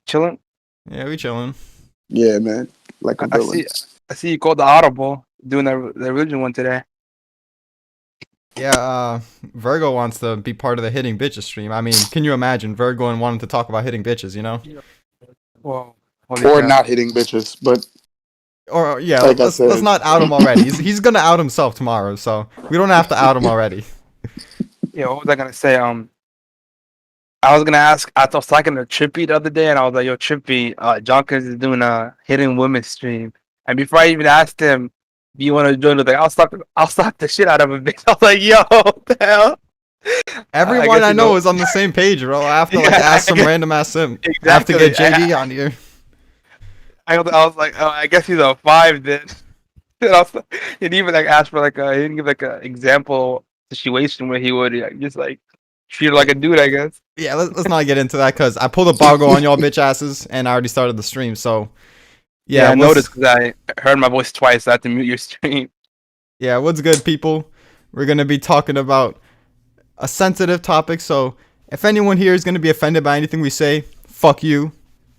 chilling. Yeah, we chilling. Yeah, man. Like a I villain. see you called the Audible doing the religion one today. Yeah, Virgo wants to be part of the hitting bitches stream. I mean, can you imagine Virgo and wanting to talk about hitting bitches? You know? Whoa. Or crap. not hitting bitches, but Or yeah, Like I let's said. not out him already. He's gonna out himself tomorrow, so we don't have to out him already. Yeah, what was I gonna say? I was gonna ask. I was talking to Trippy the other day, and I was like, "Yo, Trippy, Jonkers is doing a hitting women stream." And before I even asked him, "Do you want to join?" He was like, I'll slap the shit out of a bitch." I was like, "Yo, what the hell?" Everyone guess I you know know- is on the same page, bro. I have to like Yeah, ask some I guess- random ass sim. I have to get Exactly. JD on here. I was like, "Oh, I guess he's a 5 then." And I was like, he didn't even like ask for like he didn't give like a example situation where he would like, just like treat her like a dude, I guess. Yeah, let's not get into that because I pulled a boggle on y'all bitch asses and I already started the stream. So Yeah, I what's- noticed because I heard my voice twice. So I had to mute your stream. Yeah, what's good, people? We're gonna be talking about a sensitive topic. So if anyone here is gonna be offended by anything we say, fuck you.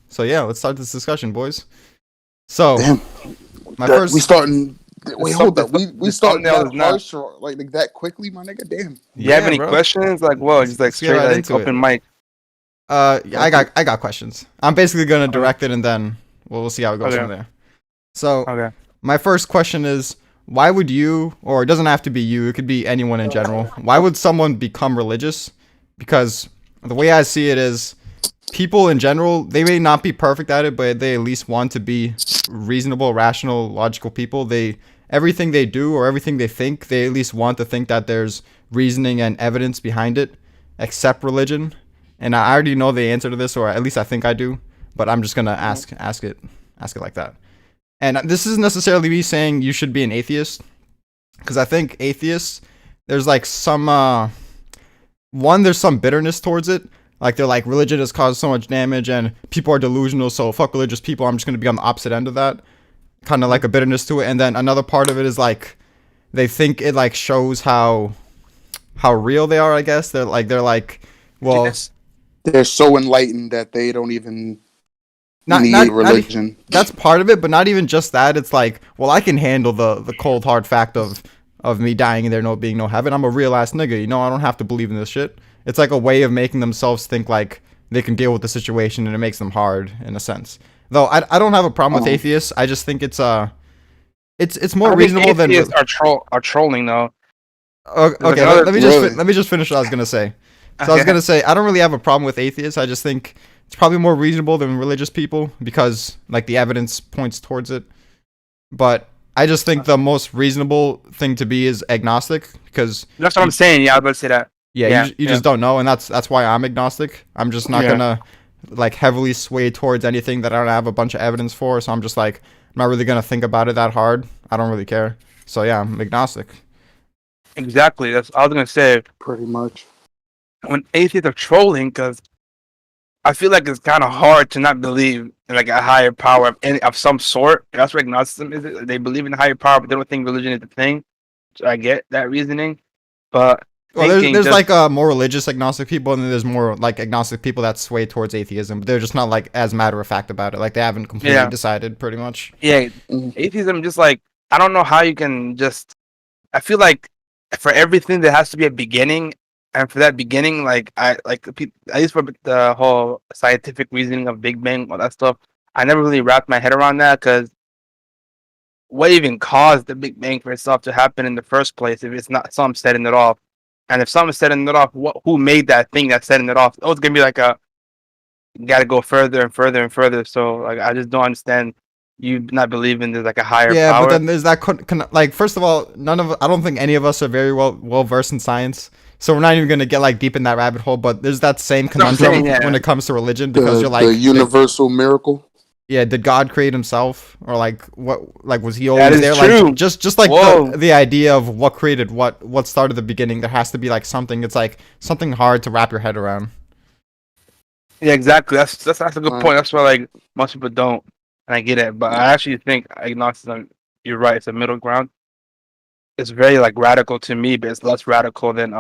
So yeah, let's start this discussion, boys. So damn. We starting. Wait, hold up. We starting thumbnail that is not- harsh or like that quickly, my nigga. Damn. You have any bro. questions? Like, whoa, just like Let's get straight right like into open it. mic. Yeah, I got questions. I'm basically gonna direct it and then we'll see how it goes Okay. from there. So Okay. my first question is, why would you, or it doesn't have to be you, it could be anyone in general, why would someone become religious? Because the way I see it is, people in general, they may not be perfect at it, but they at least want to be reasonable, rational, logical people. Everything they do or everything they think, they at least want to think that there's reasoning and evidence behind it, except religion. And I already know the answer to this, or at least I think I do, but I'm just gonna ask it like that. And this isn't necessarily me saying you should be an atheist, because I think atheists, there's like some there's some bitterness towards it. Like they're like, religion has caused so much damage and people are delusional, so fuck religious people. I'm just gonna be on the opposite end of that, kind of like a bitterness to it. And then another part of it is like they think it like shows how real they are. I guess they're like, well, Yes. They're so enlightened that they don't even need not religion. that's part of it, but not even just that. It's like, well, I can handle the cold hard fact of me dying and there being no heaven. I'm a real ass nigga, you know. I don't have to believe in this shit. It's like a way of making themselves think like they can deal with the situation, and it makes them hard in a sense. Though I don't have a problem with atheists. I just think it's more I think reasonable than. atheists are trolling though. Okay, another- let me just finish what I was gonna say. So I was gonna say I don't really have a problem with atheists. I just think it's probably more reasonable than religious people because like the evidence points towards it. But I just think the most reasonable thing to be is agnostic because That's what I'm saying. Yeah, I was about to say that. Yeah, you just don't know, and that's why I'm agnostic. I'm just not gonna like heavily sway towards anything that I don't have a bunch of evidence for. So I'm just like I'm not really gonna think about it that hard. I don't really care. So yeah, I'm agnostic. Exactly. That's I was gonna say. Pretty much. When atheists are trolling, because I feel like it's kind of hard to not believe in like a higher power of some sort. That's what agnosticism is. They believe in a higher power, but they don't think religion is the thing. So I get that reasoning, but Well, thinking there's just- like more religious agnostic people, and then there's more like agnostic people that sway towards atheism. But they're just not like as matter of fact about it. Like they haven't completely Yeah. decided, pretty much. yeah, Mhm. atheism just like I don't know how you can just. I feel like for everything there has to be a beginning, and for that beginning, like at least for the whole scientific reasoning of Big Bang, all that stuff, I never really wrapped my head around that because what even caused the Big Bang for itself to happen in the first place if it's not some setting it off? And if someone's setting it off, who made that thing that's setting it off? Oh, it's gonna be like you gotta go further and further and further. So like I just don't understand you not believing there's like a higher Yeah, power. but then there's that like first of all, I don't think any of us are very well versed in science. So we're not even gonna get like deep in that rabbit hole. But there's that same what I'm conundrum saying, yeah. when it comes to religion because you're The like, universal miracle. did God create himself, or like what? Like was he That always is there? true. Like just like Whoa. the idea of what created what started the beginning. There has to be like something. It's like something hard to wrap your head around. Yeah, exactly. That's a good Right. point. That's why like most people don't, and I get it. But I actually think agnosticism. You're right. It's a middle ground. It's very like radical to me, but it's less radical than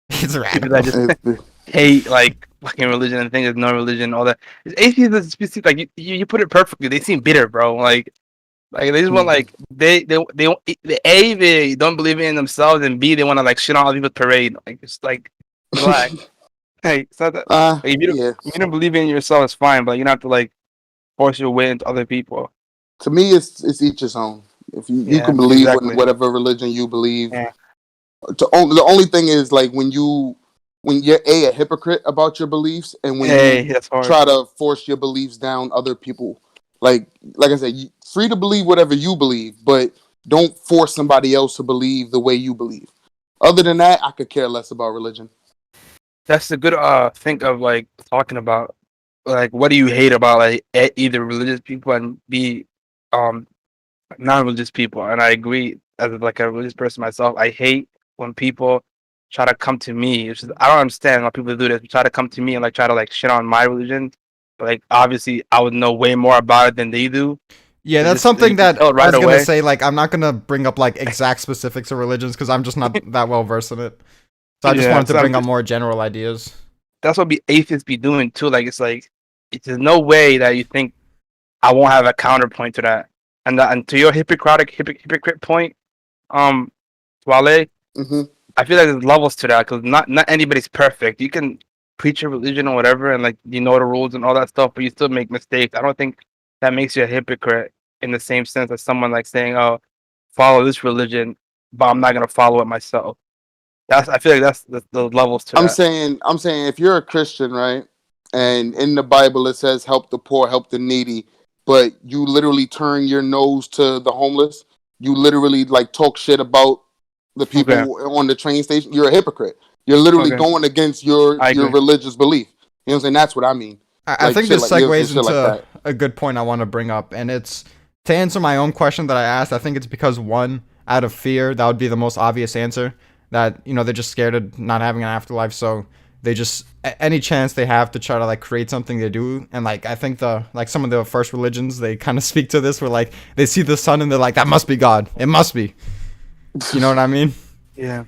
It's people radical. that just hate like fucking religion and think there's no religion, all that. Atheists just like you put it perfectly. They seem bitter, bro. Like they just want like they don't believe in themselves, and B they want to like shit on other people's parade. Like it's like relax. Hey, it's not that. Like, Yeah. if you don't believe in yourself, it's fine, but you don't have to like force your way into other people. To me, it's each his own. If you Yeah, can believe exactly. in whatever religion you believe. Yeah. The only thing is like when you're a hypocrite about your beliefs, and when you That's hard. try to force your beliefs down other people. Like I said, free to believe whatever you believe, but don't force somebody else to believe the way you believe. Other than that, I could care less about religion. That's a good think of like talking about like what do you hate about like either religious people and B um non-religious people. And I agree as like a religious person myself, I hate when people try to come to me. It's just, I don't understand why people do this. Try to come to me and like try to like shit on my religion. But like obviously I would know way more about it than they do. Yeah, It's that's just, something you can that tell I right was gonna away. say. Like, I'm not gonna bring up like exact specifics of religions because I'm just not that well versed in it. So I just Yeah, wanted to so I'm bring up just, more general ideas. that's what atheists be doing too. Like there's no way that you think I won't have a counterpoint to that. And to your hypocrite point, um, Wale, Hmm. I feel like there's levels to that because not anybody's perfect. You can preach your religion or whatever, and like you know the rules and all that stuff, but you still make mistakes. I don't think that makes you a hypocrite in the same sense as someone like saying, "Oh, follow this religion, but I'm not gonna follow it myself." I feel like that's the levels to that. I'm saying if you're a Christian, right, and in the Bible it says help the poor, help the needy, but you literally turn your nose to the homeless, you literally like talk shit about the Okay, people on the train station, you're a hypocrite. You're literally okay, going against your I your agree. religious belief. You know what I'm saying? That's what I mean. I Like think shit this like you know, segues shit like into that. a good point I want to bring up, and it's to answer my own question that I asked. I think it's because one, out of fear, that would be the most obvious answer. That they're just scared of not having an afterlife, so they just any chance they have to try to like create something they do. And like I think some of the first religions they kind of speak to this, where like they see the sun and they're like that must be God, it must be. You know what I mean? Yeah,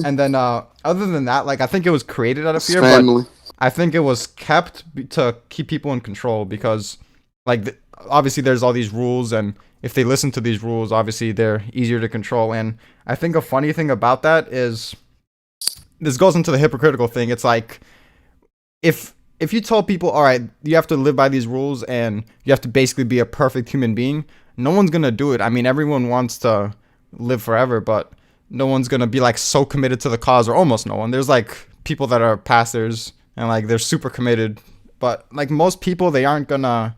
And then other than that, like I think it was created out of It's fear, but family. I think it was kept to keep people in control because, like, obviously there's all these rules, and if they listen to these rules, obviously they're easier to control. And I think a funny thing about that is this goes into the hypocritical thing. It's like if you told people, all right, you have to live by these rules and you have to basically be a perfect human being, no one's gonna do it. I mean, everyone wants to live forever, but no one's gonna be like so committed to the cause, or almost no one. There's like people that are pastors and like they're super committed, but like most people, they aren't gonna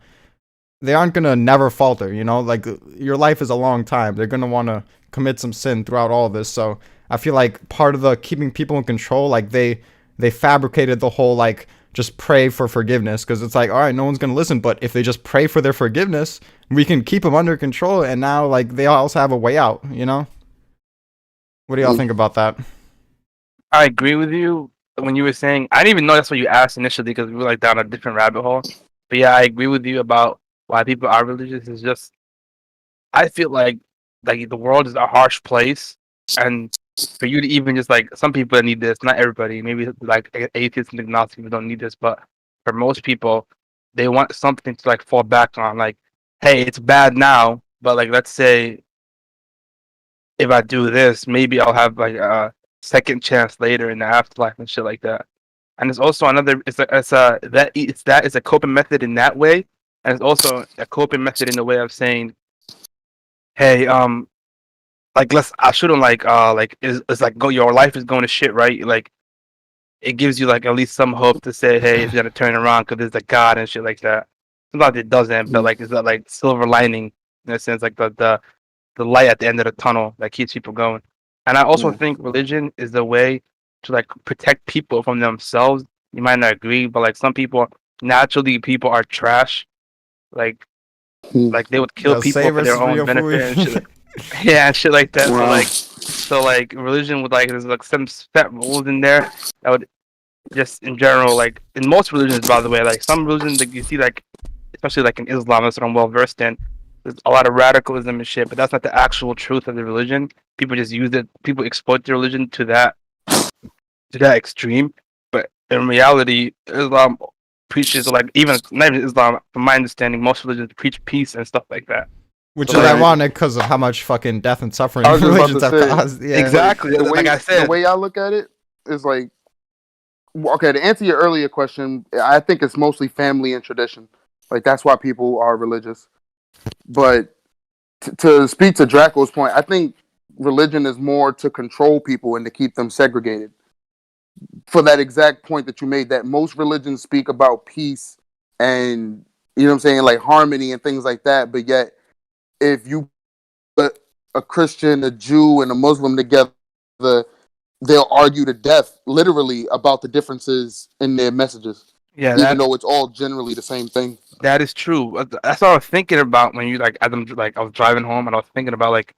never falter. Like your life is a long time. They're gonna want to commit some sin throughout all this. So I feel like part of the keeping people in control, like they fabricated the whole like just pray for forgiveness, because it's like, all right, no one's gonna listen, but if they just pray for their forgiveness, we can keep them under control, and now like they also have a way out. What do y'all think about that? I agree with you. When you were saying, I didn't even know that's what you asked initially because we were like down a different rabbit hole. But yeah, I agree with you about why people are religious. It's just I feel like the world is a harsh place, and for you to even just like some people need this, not everybody. Maybe like atheists and agnostics people don't need this, but for most people, they want something to like fall back on. Like, hey, it's bad now, but like let's say if I do this, maybe I'll have like a second chance later in the afterlife and shit like that. And it's also another. It's a coping method in that way, and it's also a coping method in the way of saying, hey, like I shouldn't like it's like go your life is going to shit, right? Like it gives you like at least some hope to say, hey, it's gonna turn around because there's a God and shit like that. Sometimes it doesn't, but like it's that like silver lining in a sense, like the light at the end of the tunnel that keeps people going. And I also Yeah. think religion is the way to like protect people from themselves. You might not agree, but like some people naturally people are trash. Like Hmm. like they would kill The people say for their versus own Rio benefit and shit. Fui. Yeah, and shit like that. Wow. So like religion would like there's like some set rules in there that would just in general like in most religions by the way like some religions that you see like especially like in Islam that's what I'm well versed in. There's a lot of radicalism and shit, but that's not the actual truth of the religion. People just use it. People exploit the religion to that extreme. But in reality, Islam preaches like even not even Islam, from my understanding, most religions preach peace and stuff like that. Which So, is like, ironic because of how much fucking death and suffering I was just about religions to have say, caused. Yeah. exactly. the Like I the said, way I look at it is like, okay, to answer your earlier question, I think it's mostly family and tradition. Like that's why people are religious. But to speak to Draco's point, I think religion is more to control people and to keep them segregated. For that exact point that you made, that most religions speak about peace and you know what I'm saying, like harmony and things like that. But yet, if you put a Christian, a Jew, and a Muslim together, they'll argue to death, literally, about the differences in their messages, yeah, even though it's all generally the same thing. that is true. That's what I was thinking about when you like, as I'm like, I was driving home and I was thinking about like,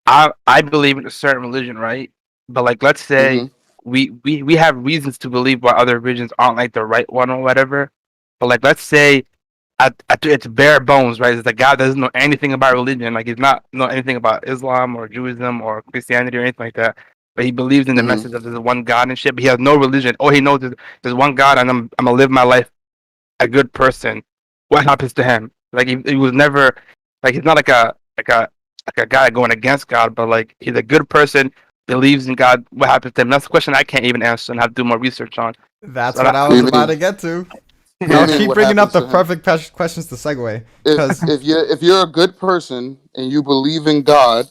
I believe in a certain religion, right? But like, let's say Hmm. we have reasons to believe why other religions aren't like the right one or whatever. But like, let's say it's bare bones, right? It's the guy doesn't know anything about religion. Like he's not know anything about Islam or Judaism or Christianity or anything like that. But he believes in the Hmm. message of there's one God and shit. But he has no religion. All he knows is there's one God, and I'm gonna live my life a good person. What happens to him? Like he was never like he's not like a guy going against God, but like he's a good person, believes in God. What happens to him? That's a question I can't even answer and have to do more research on. That's So what I What was do you about mean? to get to. What do I'll you mean? keep What bringing up happens the to him? perfect questions to segue. If 'Cause if you're a good person and you believe in God,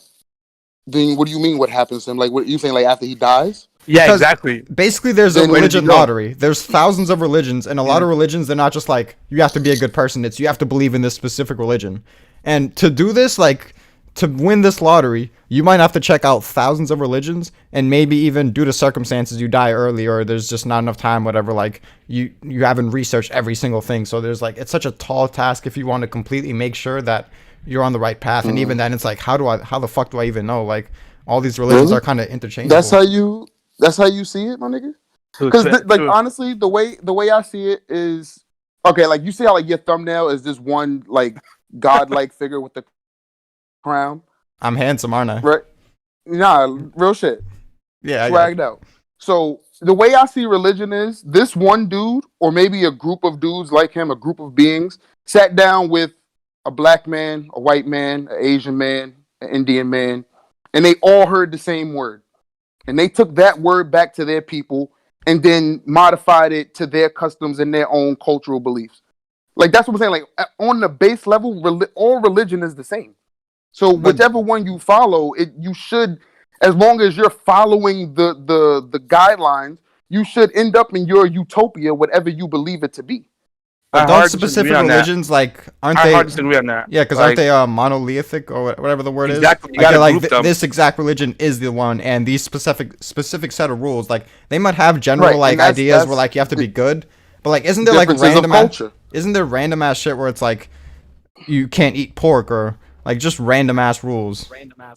then what do you mean? What happens to him? Like, what you saying? Like after he dies, yeah, because exactly. basically there's a then Where does he religion go? lottery. There's thousands of religions, and a lot Yeah. of religions, they're not just like you have to be a good person. It's you have to believe in this specific religion. And to do this, like to win this lottery, you might have to check out thousands of religions, and maybe even due to circumstances you die early, or there's just not enough time, whatever. Like you haven't researched every single thing, so there's like it's such a tall task if you want to completely make sure that you're on the right path. And even then, it's like how the fuck do I even know? Like all these religions really, are kind of that's interchangeable. how you that's how you see it, my nigga. Because like True. honestly, the way I see it is okay. Like you see how like your thumbnail is this one like godlike figure with the crown, I'm handsome, aren't I? right? Nah, real shit, Yeah, I got swagged out. So the way I see religion is this one dude, or maybe a group of dudes like him, a group of beings, sat down with a black man, a white man, an Asian man, an Indian man, and they all heard the same word. And they took that word back to their people and then modified it to their customs and their own cultural beliefs. Like that's what I'm saying. Like on the base level, all religion is the same. So But whichever one you follow, you should, as long as you're following the guidelines, you should end up in your utopia, whatever you believe it to be. but I don't hard disagree specific on that. religions like aren't I they? hard disagree on that. Yeah, because aren't they monolithic or whatever the word Exactly. is? You Like gotta they're like group them. this exact religion is the one, and these specific set of rules. Like they might have general Right, and like that's- ideas where that's like you have to be the good, but like isn't there like differences of random culture. isn't there random ass shit where it's like you can't eat pork or like just random ass rules?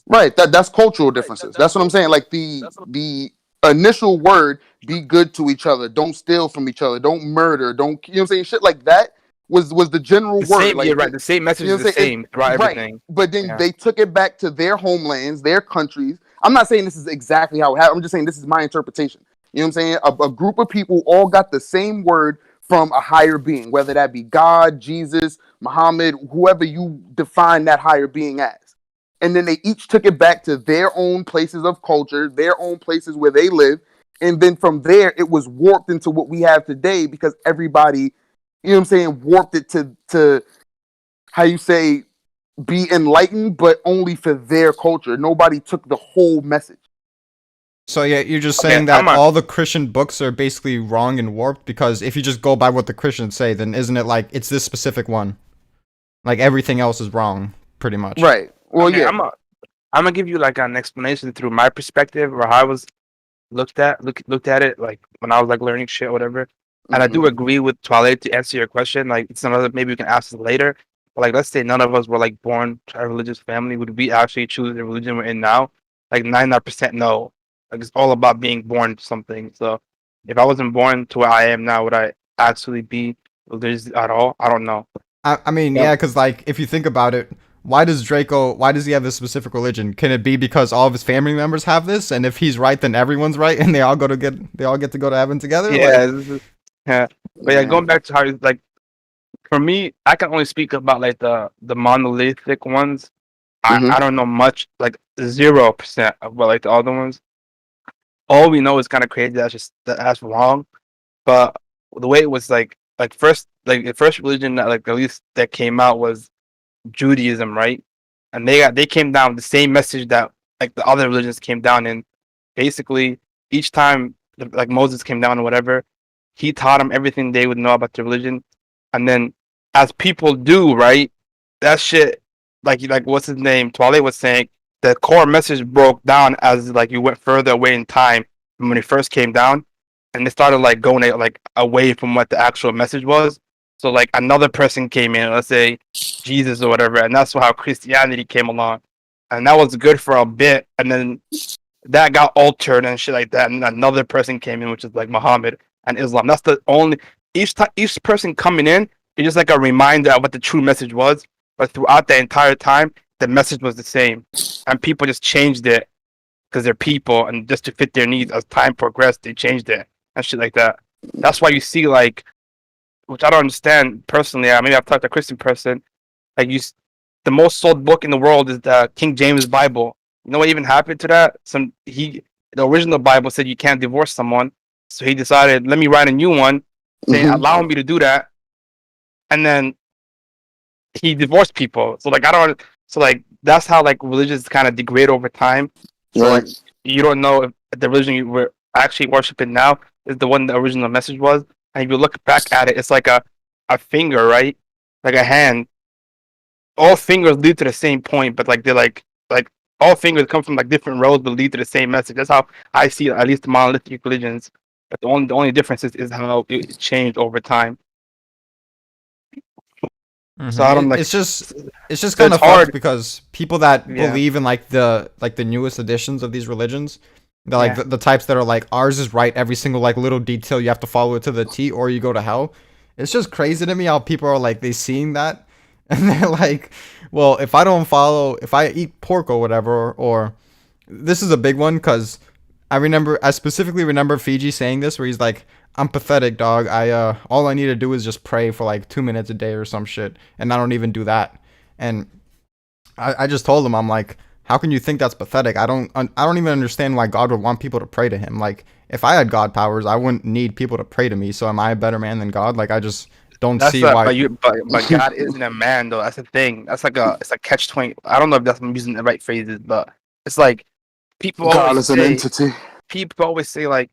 Right, that's cultural differences. That's what I'm saying. Like the initial word, be good to each other, don't steal from each other, don't murder, don't you know what I'm saying? Shit like that was the general The word. same, Like you're right. The same message you know is what the I'm saying? same throughout Right. everything. But then Yeah. they took it back to their homelands, their countries. I'm not saying this is exactly how it happened. I'm just saying this is my interpretation. You know what I'm saying? A group of people all got the same word from a higher being, whether that be God, Jesus, Muhammad, whoever you define that higher being as. And then they each took it back to their own places of culture, their own places where they live. And then from there, it was warped into what we have today because everybody, you know what I'm saying, warped it to how you say, be enlightened, but only for their culture. Nobody took the whole message. So yeah, you're just Okay, saying that I'm a- all the Christian books are basically wrong and warped because if you just go by what the Christians say, then isn't it like it's this specific one? Like everything else is wrong, pretty much. Right. Well, Okay, yeah. I'm gonna give you like an explanation through my perspective or how I was looked at it like when I was like learning shit or whatever. And I do agree with Twilight to answer your question. Like it's another maybe we can ask this later. But like let's say none of us were like born to a religious family. Would we actually choose the religion we're in now? Like 99% no. Like it's all about being born to something. So if I wasn't born to where I am now, would I actually be religious at all? I don't know. I mean, Yeah. yeah, because like if you think about it, why does Draco? Why does he have this specific religion? Can it be because all of his family members have this, and if he's right, then everyone's right, and they all get to go to heaven together? Yeah, Like, yeah. But yeah, going back to how like for me, I can only speak about like the monolithic ones. Mhm. I don't know much, like 0% about like the other ones. All we know is kind of crazy. That's wrong. But the way it was like first like the first religion that like at least that came out was Judaism, right? And they came down with the same message that like the other religions came down in. Basically, each time like Moses came down or whatever, he taught them everything they would know about the religion, and then as people do, right? That shit, like what's his name? Twale was saying the core message broke down as like you went further away in time from when it first came down, and they started like going like away from what the actual message was. So like another person came in, let's say Jesus or whatever, and that's how Christianity came along, and that was good for a bit, and then that got altered and shit like that, and another person came in, which is like Muhammad and Islam. That's the only each person coming in is just like a reminder of what the true message was, but throughout the entire time, the message was the same, and people just changed it because they're people, and just to fit their needs. As time progressed, they changed it and shit like that. That's why you see like, which I don't understand personally. Maybe I've talked to a Christian person. Like the most sold book in the world is the King James Bible. You know what even happened to that? The original Bible said you can't divorce someone, so he decided, let me write a new one, saying Mhm. allowing me to do that, and then he divorced people. So like I don't. So like that's how like religions kind of degrade over time. So like Right. you don't know if the religion you were actually worshiping now is the one the original message was. And if you look back at it, it's like a finger, right? Like a hand. All fingers lead to the same point, but like they're like all fingers come from like different roads but lead to the same message. That's how I see at least the monolithic religions. But the only difference is how it changed over time. So I don't like. it's just So kind it's of fucked hard. because people that Yeah. believe in like the newest editions of these religions, they're like Yeah. the types that are like ours is right, every single like little detail you have to follow it to the T or you go to hell. It's just crazy to me how people are like they seeing that and they're like, well, if I eat pork or whatever, or this is a big one because I specifically remember Fiji saying this where he's like, I'm pathetic, dog. All I need to do is just pray for like 2 minutes a day or some shit, and I don't even do that. And I just told him, I'm like, how can you think that's pathetic? I don't even understand why God would want people to pray to him. Like, if I had God powers, I wouldn't need people to pray to me. So am I a better man than God? Like, I just don't That's see a why. but God isn't a man though. That's the thing. That's like it's a catch 20. I don't know if I'm using the right phrases, but it's like people God always is an say entity. like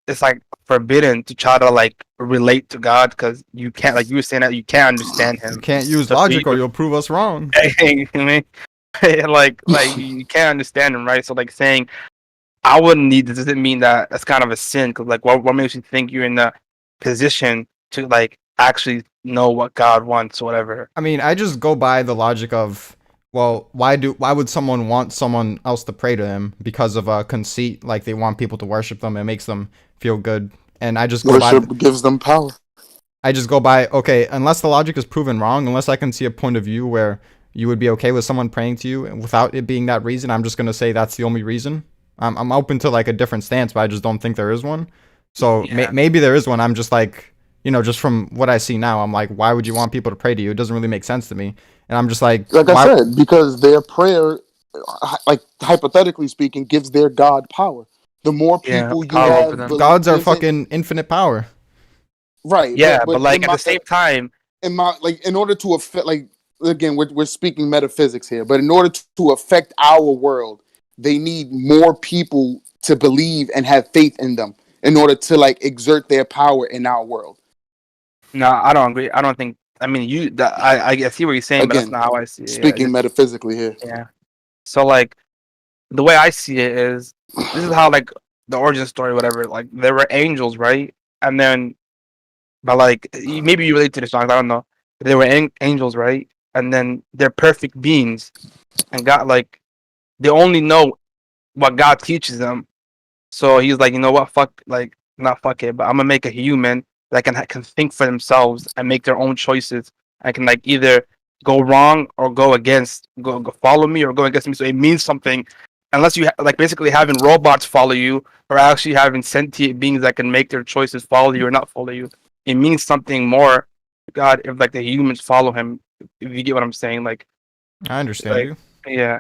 it's like forbidden to try to like relate to God because you can't, like you were saying, that you can't understand You him. can't use So for you, logic or you'll prove us wrong. I mean, like you can't understand him, right? So like saying I wouldn't need this doesn't mean that that's kind of a sin because like what makes you think you're in the position to like actually know what God wants or whatever? I mean, I just go by the logic of, well, why would someone want someone else to pray to him because of a conceit, like they want people to worship them, it makes them feel good. And Worship gives them power. I just go by, okay, unless the logic is proven wrong, unless I can see a point of view where you would be okay with someone praying to you and without it being that reason, I'm just going to say that's the only reason. I'm open to like a different stance, but I just don't think there is one. So Yeah. maybe there is one. I'm just like, just from what I see now, I'm like, why would you want people to pray to you? It doesn't really make sense to me. And I'm just like, Like I why? said, because their prayer, like hypothetically speaking, gives their God power. The more Yeah, people you power over have them. Gods are believing, fucking infinite power. right? Yeah, but But like at the same time, in order to affect, like again, we're speaking metaphysics here, but in order to affect our world, they need more people to believe and have faith in them in order to like exert their power in our world. no, I don't agree. I don't think. I mean, I see what you're saying, but that's Again, not how I see it. Yeah, speaking metaphysically here. yeah. So like the way I see it is, this is how like the origin story, whatever. Like there were angels, right? And then, but like maybe you relate to the songs. I don't know. There were angels, right? And then they're perfect beings, and God like they only know what God teaches them. So he's like, you know what, fuck, like not fuck it, but I'm gonna make a human that can think for themselves and make their own choices. I can like either go wrong or go follow me or go against me. So it means something, unless you like basically having robots follow you or actually having sentient beings that can make their choices follow you or not follow you. It means something more. God, if like the humans follow him, if you get what I'm saying, I understand like you. yeah,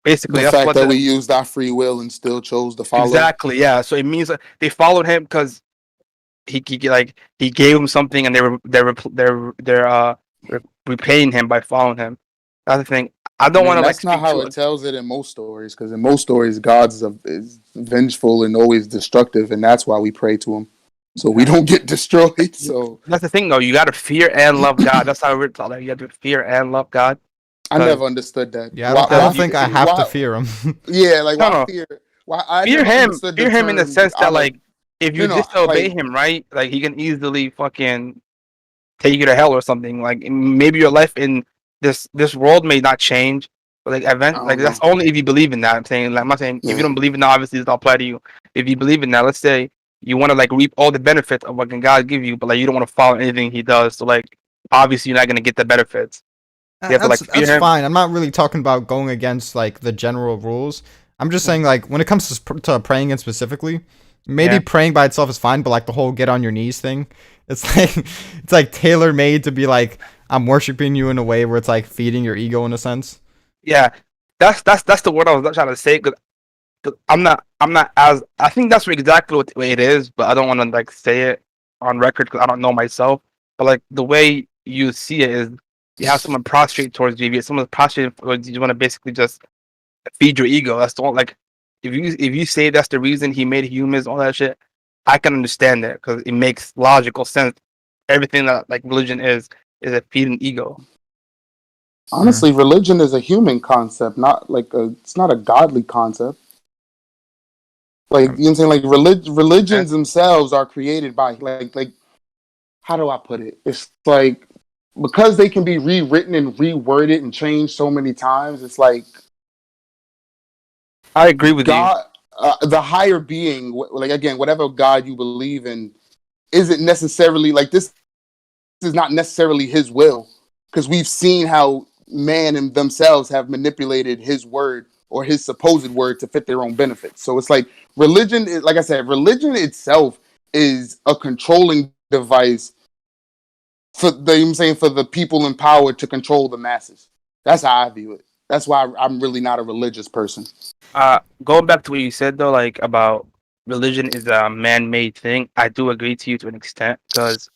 basically The that's fact what that we used our free will and still chose to follow. exactly, yeah. So it means that they followed him because he gave him something, and they're repaying him by following him. That's the thing. I I don't want mean, to like that's not speak how too. it tells it in most stories, because in most stories, God's is vengeful and always destructive, and that's why we pray to him, so we don't get destroyed. So That's the thing, though. You got to fear and love God. That's how we're taught. Like, you have to fear and love God. I 'Cause never understood that. Yeah, I don't because you think I have to fear him. Yeah, like no why no fear? Why I fear never him. understood the Fear him in the term sense that out of like if you disobey like him, right? Like he can easily fucking take you to hell or something. Like maybe your life in this world may not change, but like I like don't that's know. only if you believe in that. I'm saying like I'm not saying if you Yeah. don't believe in that, obviously it's not apply to you. If you believe in that, let's say you want to like reap all the benefits of what can God give you, but like you don't want to follow anything He does. So like obviously you're not gonna get the benefits. You have to like fear That's Him. fine. I'm not really talking about going against like the general rules. I'm just saying like when it comes to praying in specifically, maybe Yeah. praying by itself is fine, but like the whole get on your knees thing, it's like it's like tailor made to be like I'm worshiping you in a way where it's like feeding your ego in a sense. Yeah, that's the word I was trying to say. Cause I'm not as I think that's exactly what the way it is, but I don't want to like say it on record because I don't know myself. But like the way you see it is, you have someone prostrate towards you. If you have someone prostrate towards you, you want to basically just feed your ego. That's the one. Like if you say that's the reason he made humans, all that shit, I can understand that because it makes logical sense. Everything that like religion is a feeding ego. Honestly, religion is a human concept, not like it's not a godly concept. Like you know what I'm saying? Like religions themselves are created by like how do I put it? It's like because they can be rewritten and reworded and changed so many times. It's like I agree with you. God, the higher being, like again, whatever God you believe in, isn't necessarily like this. Is not necessarily His will, because we've seen how man and themselves have manipulated His word or His supposed word to fit their own benefits. So it's like religion is, like I said, religion itself is a controlling device for the, you know what I'm saying, for the people in power to control the masses. That's how I view it. That's why I'm really not a religious person. Going back to what you said though, like about religion is a man-made thing. I do agree to you to an extent because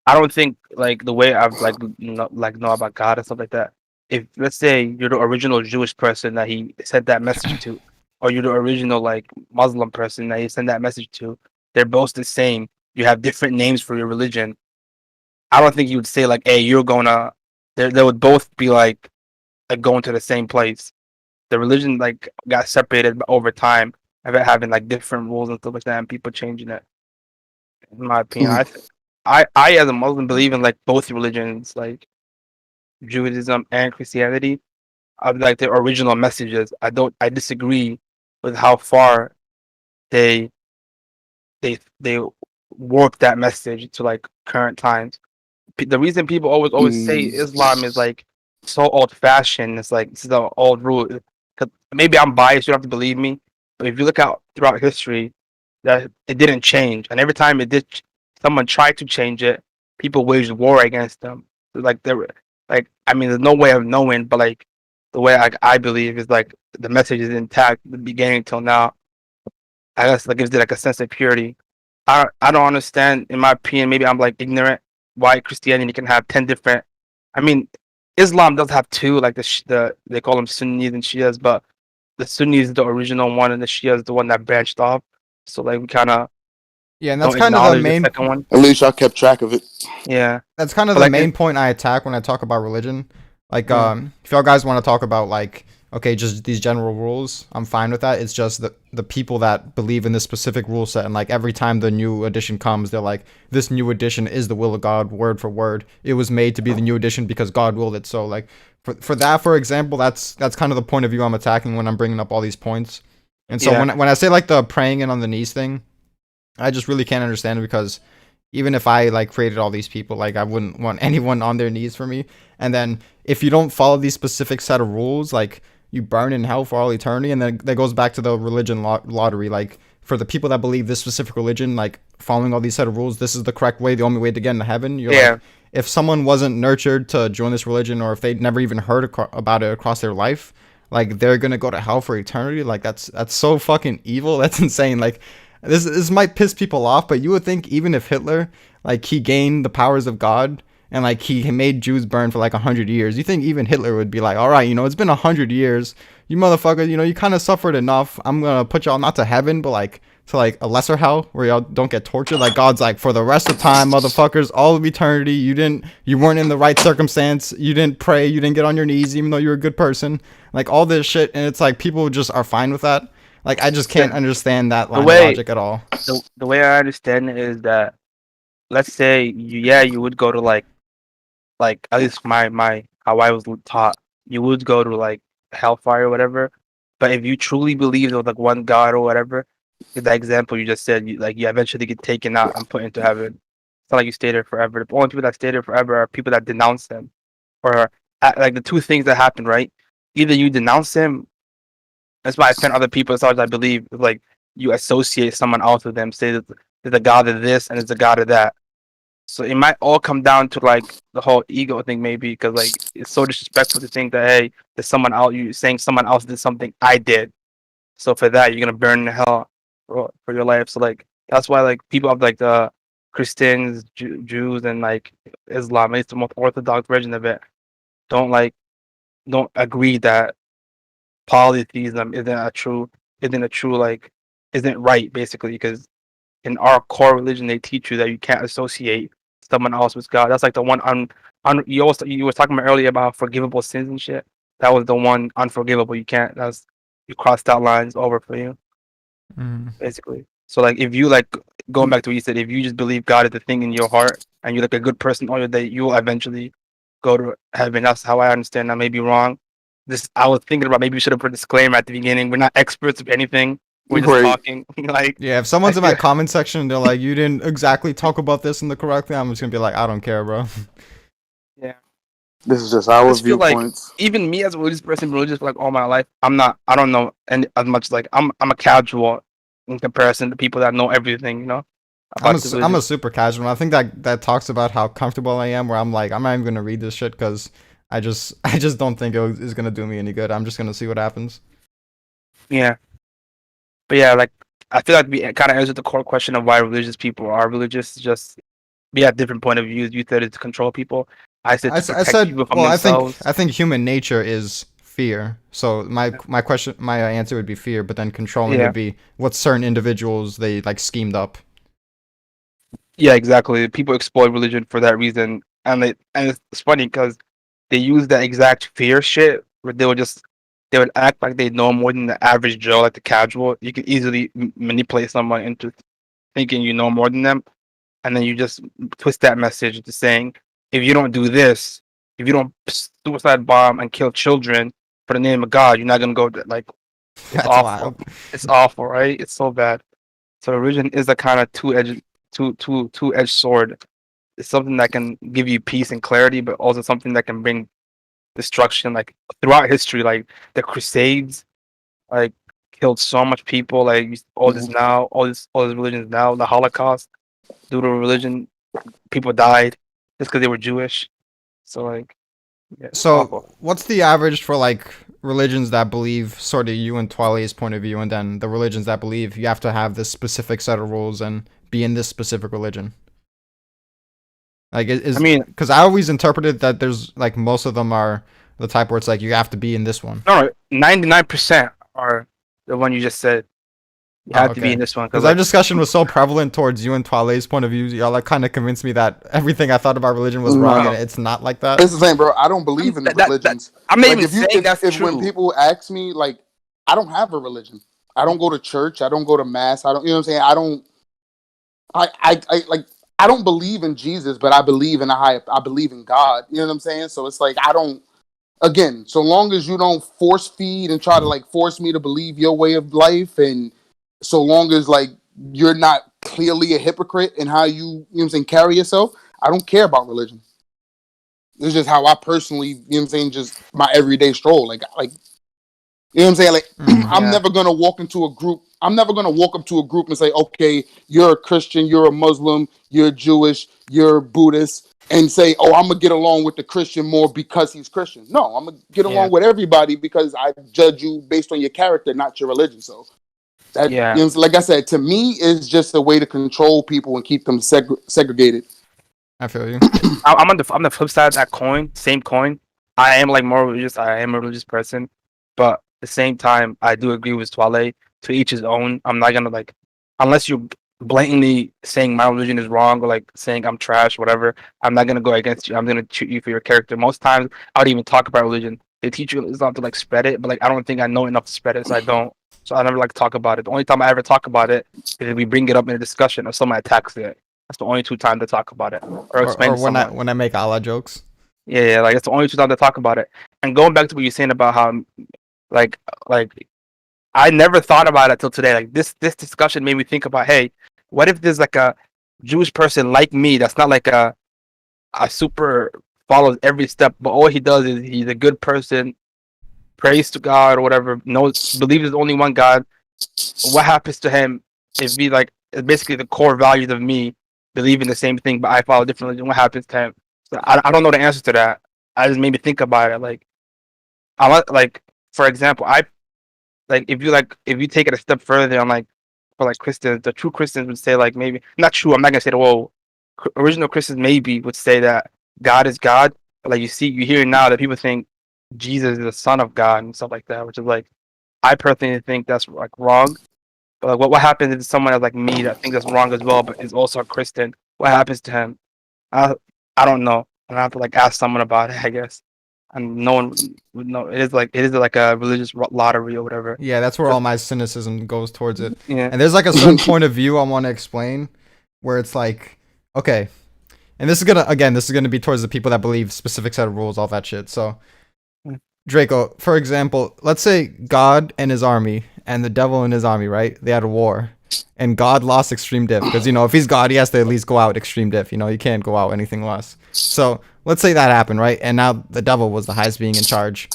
I don't think like the way I've know about God and stuff like that. If let's say you're the original Jewish person that he sent that message to, or you're the original like Muslim person that he sent that message to, they're both the same. You have different names for your religion. I don't think you would say like, "Hey, you're gonna." They would both be like going to the same place. The religion like got separated over time of it having like different rules and stuff like that, and people changing it. In my opinion, I as a Muslim believe in like both religions, like Judaism and Christianity. Of like the original messages. I disagree with how far they they warped that message to like current times. The reason people always say Mm. Islam is like so old fashioned. It's like this is the old rule. 'Cause maybe I'm biased. You don't have to believe me, but if you look out throughout history, that it didn't change, and every time it did, someone tried to change it, people waged war against them. Like there, like I mean, there's no way of knowing, but like the way I believe is like the message is intact, the beginning till now. I guess that gives it like a sense of purity. I don't understand. In my opinion, maybe I'm like ignorant. Why Christianity can have 10 different? I mean, Islam does have two, like the they call them Sunnis and Shias, but the Sunnis is the original one, and the Shia is the one that branched off. So like we kind of Yeah, and that's don't kind of the acknowledge the main second one. At least y'all kept track of it. Yeah, that's kind of but the like main point I attack when I talk about religion. Like, Mm. if y'all guys want to talk about like, okay, just these general rules, I'm fine with that. It's just the people that believe in this specific rule set, and like every time the new edition comes, they're like, this new edition is the will of God, word for word. It was made to be the new edition because God willed it. So like, for that, for example, that's kind of the point of view I'm attacking when I'm bringing up all these points. And so Yeah. when I say like the praying and on the knees thing, I just really can't understand it because Even if I like created all these people, like I wouldn't want anyone on their knees for me. And then if you don't follow these specific set of rules, like you burn in hell for all eternity. And then that goes back to the religion lottery. Like for the people that believe this specific religion, like following all these set of rules, this is the correct way, the only way to get into heaven. You're Yeah. like, if someone wasn't nurtured to join this religion, or if they'd never even heard about it across their life, like they're gonna go to hell for eternity. Like that's so fucking evil. That's insane. Like this might piss people off, but you would think even if Hitler, like he gained the powers of God and like he made Jews burn for like 100 years, you think even Hitler would be like, all right, it's been 100 years, you motherfuckers, you kind of suffered enough. I'm gonna put y'all not to heaven, but like to like a lesser hell where y'all don't get tortured. Like God's like, for the rest of time, motherfuckers, all of eternity, you weren't in the right circumstance, you didn't pray, you didn't get on your knees, even though you're a good person, like all this shit. And it's like people just are fine with that. Like I just can't understand that line of logic at all. The way I understand it is that, let's say you would go to like at least my how I was taught, you would go to like hellfire or whatever. But if you truly believe there was like one God or whatever, that example you just said, you eventually get taken out and put into heaven. It's not like you stay there forever. The only people that stay there forever are people that denounce them, or like the two things that happen, right? Either you denounce him. That's why I send other people, as far as I believe, like you associate someone else with them, say that there's a God of this and there's a God of that. So it might all come down to like the whole ego thing, maybe, because like it's so disrespectful to think that, hey, there's someone else, you saying someone else did something I did. So for that, you're gonna burn in hell for your life. So like that's why like people of like the Christians, Jews, and like Islam, at least the most orthodox version of it, don't agree that polytheism isn't right, basically, because in our core religion they teach you that you can't associate someone else with God. That's like the one you were talking about earlier about forgivable sins and shit. That was the one unforgivable. You can't. You crossed that lines over for you, basically. So like if you like going back to what you said, if you just believe God is the thing in your heart and you're like a good person all your day, you will eventually go to heaven. That's how I understand. I may be wrong. I was thinking about, maybe we should have put a disclaimer at the beginning. We're not experts of anything. We're just talking. Like, yeah, if someone's in my comment section and they're like, you didn't exactly talk about this in the correct way, I'm just gonna be like, I don't care, bro. Yeah. This is just our viewpoints. Like, even me as a religious person, religious for like all my life, I don't know as much. Like I'm a casual in comparison to people that know everything, I'm a super casual. I think that talks about how comfortable I am, where I'm like, I'm not even gonna read this shit because I just don't think it is gonna do me any good. I'm just gonna see what happens. Yeah. But yeah, like I feel like we kind of answered the core question of why religious people are religious. Just we have different point of views. You said it's to control people. I said people from themselves. I think human nature is fear. So my answer would be fear, but then controlling would be what certain individuals they like schemed up. Yeah, exactly. People exploit religion for that reason, and it's funny because they use that exact fear shit where they would act like they know more than the average Joe, like the casual. You can easily manipulate someone into thinking you know more than them, and then you just twist that message into saying, if you don't do this, if you don't suicide bomb and kill children for the name of God, you're not gonna go like. It's awful. Wild. It's awful, right? It's so bad. So religion is a kind of two-edged sword. It's something that can give you peace and clarity, but also something that can bring destruction. Like throughout history, like the Crusades, like killed so much people. Like all these religions now, the Holocaust, due to religion, people died just because they were Jewish. So like, yeah, so awful. What's the average for like religions that believe sort of you and Twale's point of view, and then the religions that believe you have to have this specific set of rules and be in this specific religion? Like, because I always interpreted that there's like most of them are the type where it's like you have to be in this one. No, 99% are the one you just said. You have to be in this one. Because our discussion was so prevalent towards you and Twale's point of view, y'all like kind of convinced me that everything I thought about religion was wrong, and it's not like that. It's the same, bro. I don't believe in religions. I'm not even saying that's true. When people ask me, like, I don't have a religion. I don't go to church. I don't go to mass. I don't. You know what I'm saying? I don't. I don't believe in Jesus, but I believe in I believe in God. You know what I'm saying? So it's like I don't. Again, so long as you don't force feed and try to like force me to believe your way of life, and so long as like you're not clearly a hypocrite in how you know what I'm saying, carry yourself, I don't care about religion. It's just how I personally, you know what I'm saying, just my everyday stroll. Like you know what I'm saying? Like, I'm Yeah. never gonna walk into a group. I'm never gonna walk up to a group and say, "Okay, you're a Christian, you're a Muslim, you're Jewish, you're Buddhist," and say, "Oh, I'm gonna get along with the Christian more because he's Christian." No, I'm gonna get Yeah. along with everybody because I judge you based on your character, not your religion. So that, Yeah. you know, like I said, to me, is just a way to control people and keep them segregated. I feel you. I'm on the flip side of that coin, same coin. I am like more religious. I am a religious person, but at the same time, I do agree with Twale. To each his own. I'm not gonna like, unless you blatantly saying my religion is wrong or like saying I'm trash, whatever. I'm not gonna go against you. I'm gonna treat you for your character. Most times, I would even talk about religion. They teach you it's not to like spread it, but like I don't think I know enough to spread it, so I don't. So I never like talk about it. The only time I ever talk about it is if we bring it up in a discussion or someone attacks it. That's the only two times to talk about it or explain Or to when I someone. when I make Allah jokes. Yeah, like it's the only two times to talk about it. And going back to what you're saying about how, like I never thought about it till today. Like this discussion made me think about, hey, what if there's like a Jewish person like me that's not like a super follows every step, but all he does is he's a good person, prays to God or whatever, knows believes there's only one God. What happens to him if he like it's basically the core values of me believing the same thing, but I follow differently? What happens to him? So I don't know the answer to that. I just made me think about it. Like I want like for example, I like if you take it a step further on like for like Christians, the true Christians would say like maybe not true. I'm not gonna say the whoa. Original Christians maybe would say that God is God. But like you hear now that people think Jesus is the Son of God and stuff like that, which is like I personally think that's like wrong. But like, what happens if someone like me that thinks that's wrong as well, but is also a Christian? What happens to him? I I don't know. I have to like ask someone about it, I guess. And no one would know. It is like a religious lottery or whatever. Yeah, that's where all my cynicism goes towards it. Yeah. And there's like a certain point of view I want to explain where it's like, okay, and this is gonna be towards the people that believe specific set of rules, all that shit. So, Draco, for example, let's say God and his army and the devil and his army, right? They had a war, and God lost extreme diff because if he's God, he has to at least go out extreme diff. You can't go out anything less. So let's say that happened, right? And now the devil was the highest being in charge.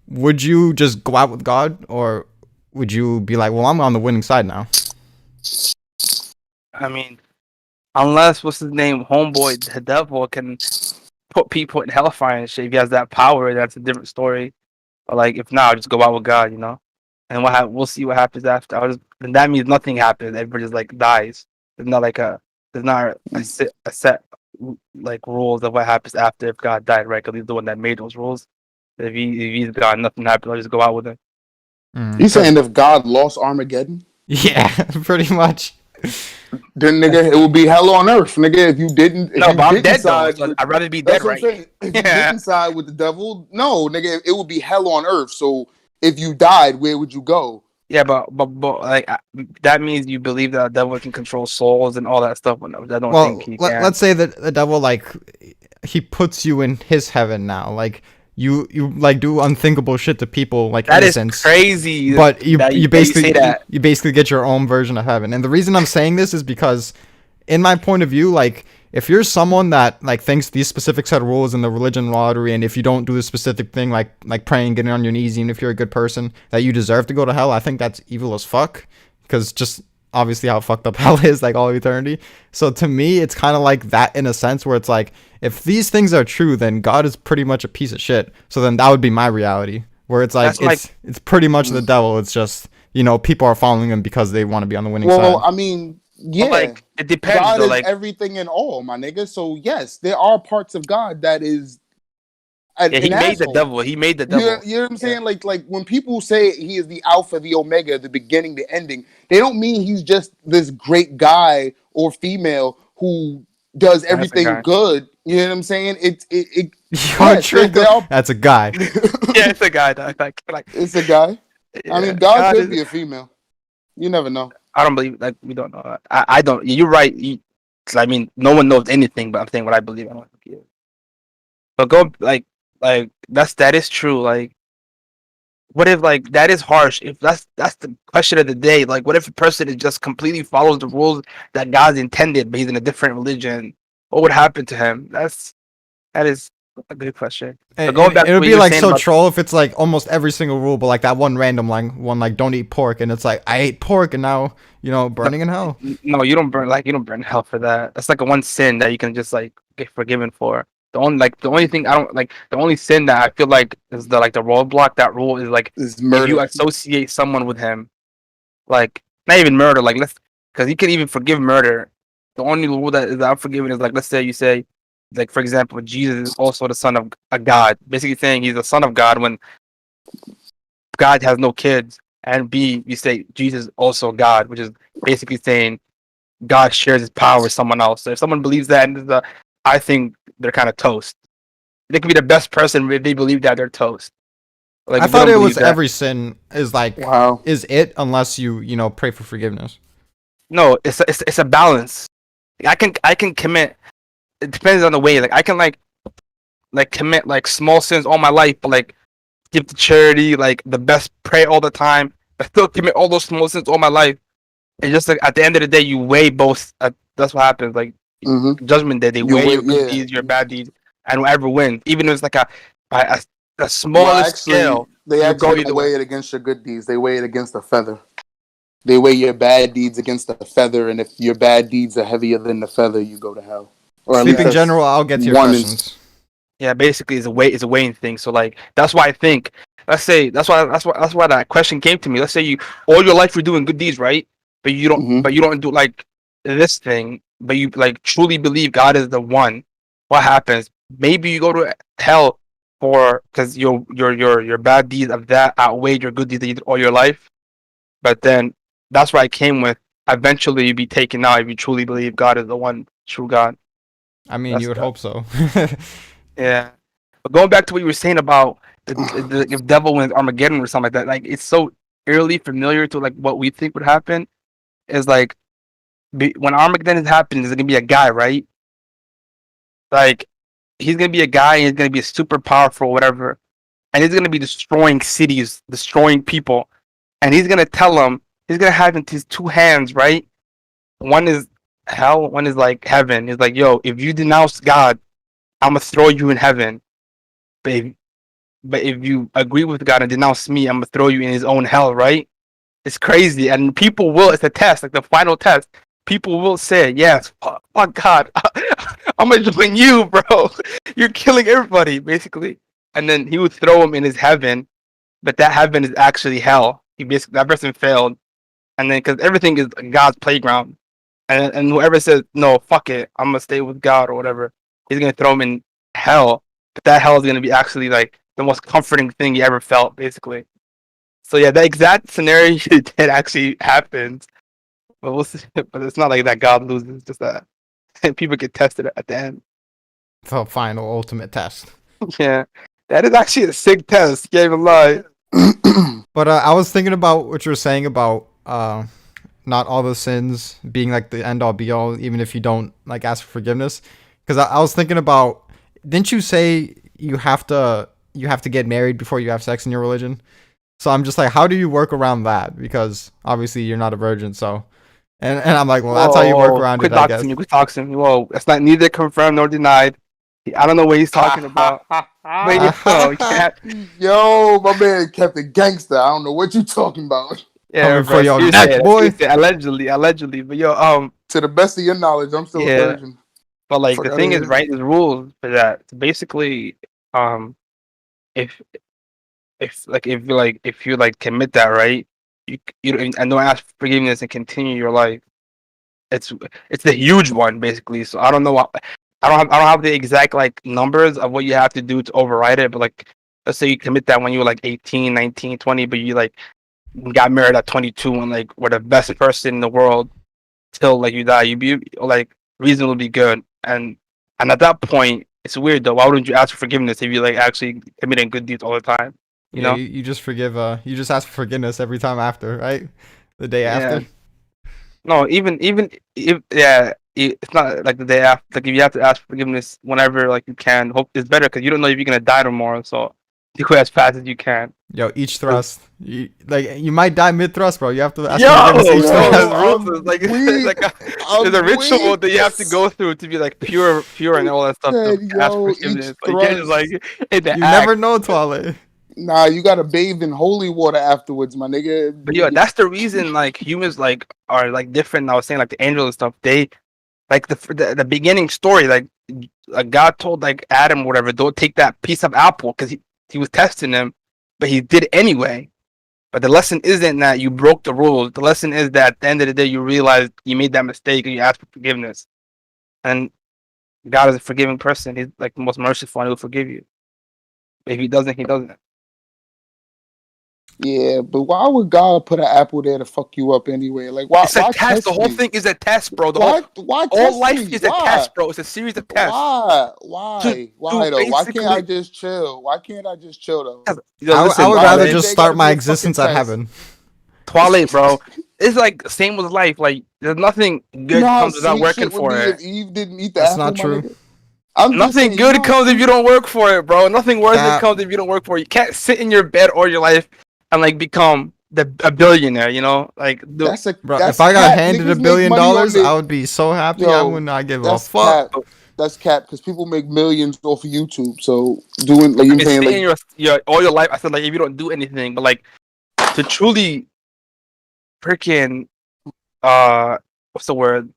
Would you just go out with God, or would you be like, well, I'm on the winning side now? I mean, unless what's his name, homeboy, the devil can put people in hellfire and shit. If he has that power, that's a different story. But like, if not, I'll just go out with God, And we'll see what happens after. And that means nothing happens. Everybody just like dies. There's not like there's not a set like rules of what happens after if God died, right? Because he's the one that made those rules. If he's God, nothing happens. I'll just go out with him. You saying if God lost Armageddon? Yeah, pretty much. Then nigga, it would be hell on earth, nigga. If you didn't, No, but I'm dead though. side So with- I'd rather be that's dead, what right? I'm saying. If you Yeah. didn't side with the devil, no, nigga, it would be hell on earth. So if you died, where would you go? Yeah, but like that means you believe that the devil can control souls and all that stuff. But I don't Well, think he can. let's say that the devil, like, he puts you in his heaven now. Like, you like do unthinkable shit to people, like That is innocents. crazy. But you that basically say that. you basically get your own version of heaven. And the reason I'm saying this is because, in my point of view, like, if you're someone that like thinks these specific set of rules in the religion lottery, and if you don't do a specific thing like praying, getting on your knees, even if you're a good person, that you deserve to go to hell, I think that's evil as fuck. Because just obviously how fucked up hell is, like all eternity. So to me, it's kind of like that in a sense where it's like, if these things are true, then God is pretty much a piece of shit. So then that would be my reality, where it's like it's pretty much the devil. It's just people are following him because they want to be on the winning side. Well, I mean, yeah, But like it depends. God Though, is like everything in all, my nigga. So yes, there are parts of God that is. yeah, he made the devil. He made the devil. You know what I'm saying? Like when people say he is the alpha, the omega, the beginning, the ending, they don't mean he's just this great guy or female who does everything guy. good. You know what I'm saying? It You're Draco. That's a guy. Yeah, it's a guy. Like it's a guy. I mean, yeah, God could is- be a female. You never know. I don't believe like we don't know. I don't. You're right. I mean, no one knows anything, but I'm saying what I believe. I don't think. Yeah. But go like that is true. Like what if like that is harsh? If that's the question of the day. Like, what if a person is just completely follows the rules that God intended, but he's in a different religion? What would happen to him? That is a good question. But going back to It'll what be you were like saying so about troll if it's like almost every single rule, but like that one random like one like don't eat pork, and it's like I ate pork and now burning in hell. no, you don't burn hell for that. That's like a one sin that you can just like get forgiven for. The only thing I don't like the only sin that I feel like is the roadblock. That rule is like Is if you murder. associate someone with him, like not even murder, like let's because you can even forgive murder. The only rule that is unforgiven is like let's say you say like for example Jesus is also the son of a God, basically saying he's the son of God when God has no kids, and B you say Jesus is also God, which is basically saying God shares his power with someone else. So if someone believes that, I think they're kind of toast. They could be the best person if they believe that they're toast. Like I if they thought don't it believe was that, every sin is like Wow. is it unless you pray for forgiveness. no, it's a balance. I can commit. It depends on the way. Like I can like commit like small sins all my life, but like give to charity, like the best, pray all the time, but still commit all those small sins all my life. It's just like at the end of the day, you weigh both. That's what happens. Like Mm-hmm. judgment day, they You weigh wait, your good yeah. deeds, your bad deeds, and whoever wins, even if it's like a Well, smallest actually, scale, they you'll go actually either don't way. weigh it against your good deeds. They weigh it against the feather. They weigh your bad deeds against the feather, and if your bad deeds are heavier than the feather, you go to hell. Or at least Sleeping that's General, I'll get to your one in. questions. Yeah, basically, it's a weighing thing. So like that's why I think. Let's say that's why that question came to me. Let's say you all your life you're doing good deeds, right? Mm-hmm. But you don't do like this thing, but you like truly believe God is the one. What happens? Maybe you go to hell for because your bad deeds of that outweighed your good deeds that you did all your life. But then that's why I came with. Eventually, you'd be taken out if you truly believe God is the one true God. I mean, you That's would the hope so. yeah. But going back to what you were saying about if Devil wins Armageddon or something like that, like it's so eerily familiar to like what we think would happen. Is like when Armageddon is happening, there's gonna be a guy, right? Like he's gonna be a guy and he's gonna be super powerful, whatever, and he's gonna be destroying cities, destroying people, and he's gonna tell them he's gonna have in his two hands, right? One is hell, one is like heaven. He's like, yo, if you denounce God, I'm gonna throw you in heaven. But if you agree with God and denounce me, I'm gonna throw you in his own hell, right? It's crazy, and people will. It's a test, like the final test. People will say, "Yes, fuck God, I'm gonna join you, bro. You're killing everybody, basically." And then he would throw him in his heaven, but that heaven is actually hell. He basically that person failed, and then because everything is God's playground, and whoever says no, fuck it, I'm gonna stay with God or whatever, he's gonna throw him in hell. But that hell is gonna be actually like the most comforting thing he ever felt, basically. So yeah, the exact scenario you did actually happens, but we'll see. But it's not like that God loses, it's just that people get tested at the end. The final ultimate test. Yeah, that is actually a sick test. Can't even lie. But I was thinking about what you were saying about not all the sins being like the end all be all, even if you don't like ask for forgiveness. Because I was thinking about, didn't you say you have to get married before you have sex in your religion? So I'm just like, how do you work around that? Because obviously you're not a virgin, so and I'm like, well, that's how you work Whoa, around quit it, I guess. doxing me, quit doxing me. Whoa, that's not neither confirmed nor denied. I don't know what he's talking about. But yo, yeah, Yo, my man kept it gangster. I don't know what you talking about. yeah, Coming for bro. your Seriously, neck, boy. seriously, allegedly. But yo, To the best of your knowledge, I'm still a yeah. virgin. But like Fuck the out of thing is, here. right? There's rules for that. So basically, um, if if you like commit that, right? And don't ask for forgiveness and continue your life. It's it's the huge one basically. So I don't know what I don't have the exact like numbers of what you have to do to override it. But like let's say you commit that when you were like 18, 19, 20, but you like got married at 22 and like were the best person in the world till like you die. You be like reasonably good and at that point it's weird though. Why wouldn't you ask for forgiveness if you like actually committing good deeds all the time? You Yeah, know? you just forgive. You just ask for forgiveness every time after, right? The day Yeah. after. No, even if yeah, it's not like the day after. Like if you have to ask for forgiveness whenever like you can, hope it's better because you don't know if you're gonna die tomorrow. So go as fast as you can. Yo, each thrust. You might die mid thrust, bro. You have to ask Yo, forgiveness each yo, thrust. has rules. I'm Like, weak. there's a ritual that you have to go through to be like pure, and all that stuff. Said, To ask yo, forgiveness. each Like, you can't just thrust. like in the You act. never know, Twale. Nah, you gotta bathe in holy water afterwards, my nigga. But yeah, that's the reason like humans like are like different. I was saying like the angels and stuff. They like the beginning story. Like God told like Adam whatever, don't take that piece of apple because he was testing him, but he did anyway. But the lesson isn't that you broke the rules. The lesson is that at the end of the day, you realize you made that mistake and you ask for forgiveness. And God is a forgiving person. He's like the most merciful and he'll forgive you. If he doesn't, he doesn't. Yeah, but why would God put an apple there to fuck you up anyway? Like, why? It's a Why test. The whole me? thing is a test, bro. The Why? Why all test life me? is a Why? test, bro. It's a series of tests. Why? Why? Why though? Why can't I basically- just chill? Why can't I just chill though? Yo, listen, I would why rather they- just they start gotta my do a fucking existence at test? heaven. Twilight, bro. It's like the same with life. Like there's nothing good You know how comes without sweet working shit would for be it. if Eve didn't eat the That's apple, not my true. nigga? I'm just Nothing saying, good you know how comes if sweet- you don't work for it, bro. Nothing worth Nah. it comes if you don't work for it. You can't sit in your bed all your life and like become a billionaire. You know, like That's a Bro, that's if I got cap. handed Niggas $1 make billion, money on I would be so happy. I Yo, would not give a that's fuck. cap. That's cap because people make millions off of YouTube. So doing like you're it's saying, in like your all your life. I said like if you don't do anything, but like to truly freaking what's the word?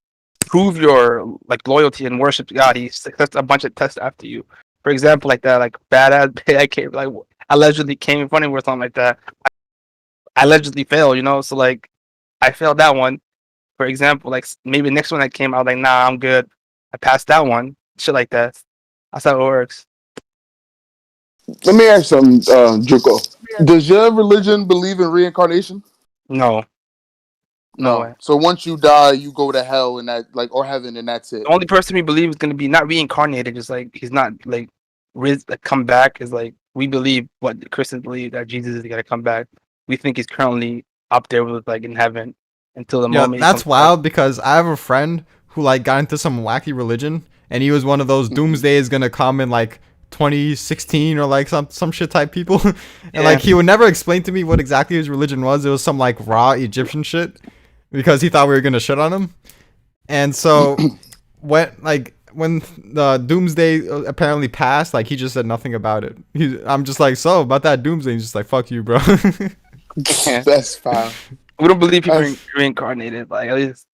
Prove your like loyalty and worship to God. He sets a bunch of tests after you. For example, like that, like badass I came like allegedly came in front of me or something like that. I allegedly failed, you know. So like I failed that one. For example, like maybe the next one that came out, like nah, I'm good. I passed that one. Shit like that. That's how it works. let me ask you something, Juko. Does your religion believe in reincarnation? No, no way. So once you die, you go to hell and that like or heaven and that's it. The only person we believe is gonna be not reincarnated, just like he's not like like come back is like we believe what the Christians believe that Jesus is gonna come back. We think he's currently up there with like in heaven until the Yeah, moment. he that's comes back. wild because I have a friend who like got into some wacky religion and he was one of those doomsday is gonna come in like 2016 or like some shit type people. And Yeah. like he would never explain to me what exactly his religion was. It was some like raw Egyptian shit because he thought we were gonna shit on him. And so when the doomsday apparently passed, like he just said nothing about it. I'm just like, so about that doomsday, he's just like, fuck you, bro. Yeah. That's fine. We don't believe people That's- are reincarnated. Like at least,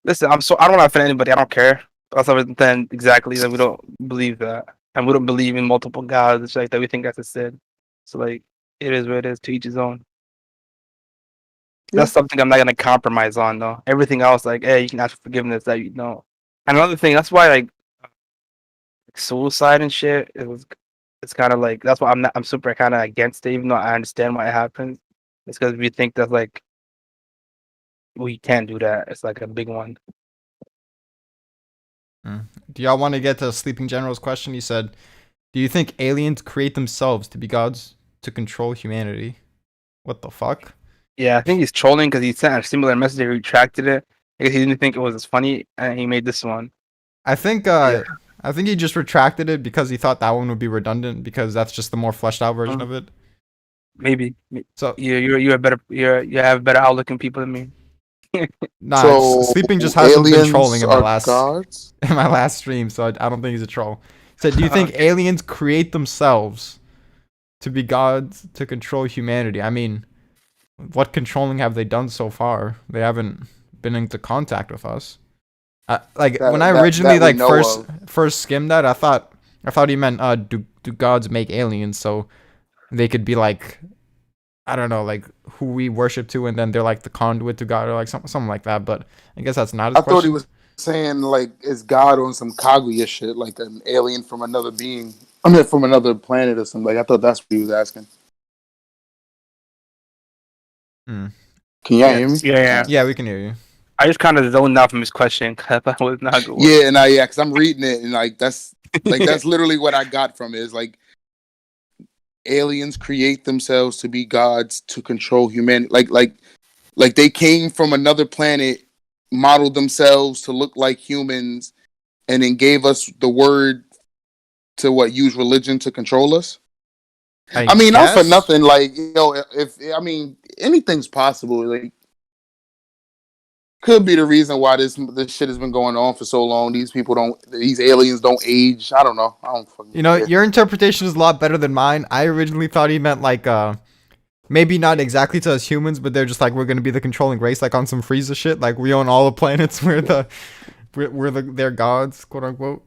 listen, I don't want to offend anybody. I don't care. That's other than exactly that we don't believe that, and we don't believe in multiple gods. It's like that. We think that's a sin. So like, it is what it is. To each his own. Yeah. That's something I'm not gonna compromise on though. Everything else, like, hey, you can ask for forgiveness. That you know. And another thing, that's why like suicide and shit. It's kind of like that's why I'm super kind of against it, even though I understand why it happens. It's because we think that like we can't do that. It's like a big one. Do y'all want to get to Sleeping General's question? He said, do you think aliens create themselves to be gods to control humanity? What the fuck? Yeah, I think he's trolling because he sent a similar message. He retracted it because he didn't think it was as funny, and he made this one. I think I think he just retracted it because he thought that one would be redundant because that's just the more fleshed out version of it. Maybe. So You have a better outlook in people than me. nah, So Sleeping just hasn't been aliens trolling in my are last gods? in my last stream, so I don't think he's a troll. So do you think aliens create themselves to be gods to control humanity? I mean, what controlling have they done so far? They haven't been into contact with us. Like when I originally that we like know first skimmed that, I thought he meant do gods make aliens so they could be like, I don't know, like who we worship to, and then they're like the conduit to God or like something like that. But I guess that's not his I thought he question. was saying like is God on some Kaguya shit, like an alien from another being. I mean from another planet or something. Like I thought that's what he was asking. Hmm. Can y'all hear me? Yeah. Yeah, we can hear you. I just kind of zoned out from his question because I was not good. Yeah, yeah, because I'm reading it and like that's literally what I got from it. Is like aliens create themselves to be gods to control humanity. Like they came from another planet, modeled themselves to look like humans, and then gave us the word to use religion to control us. I mean, not for guess. nothing. Like, if I mean, anything's possible. Like, could be the reason why this shit has been going on for so long. These aliens don't age. I don't know. I don't fucking You know, care. your interpretation is a lot better than mine. I originally thought he meant like maybe not exactly to us humans, but they're just like we're gonna be the controlling race, like on some Frieza shit. Like we own all the planets. They're gods, quote unquote.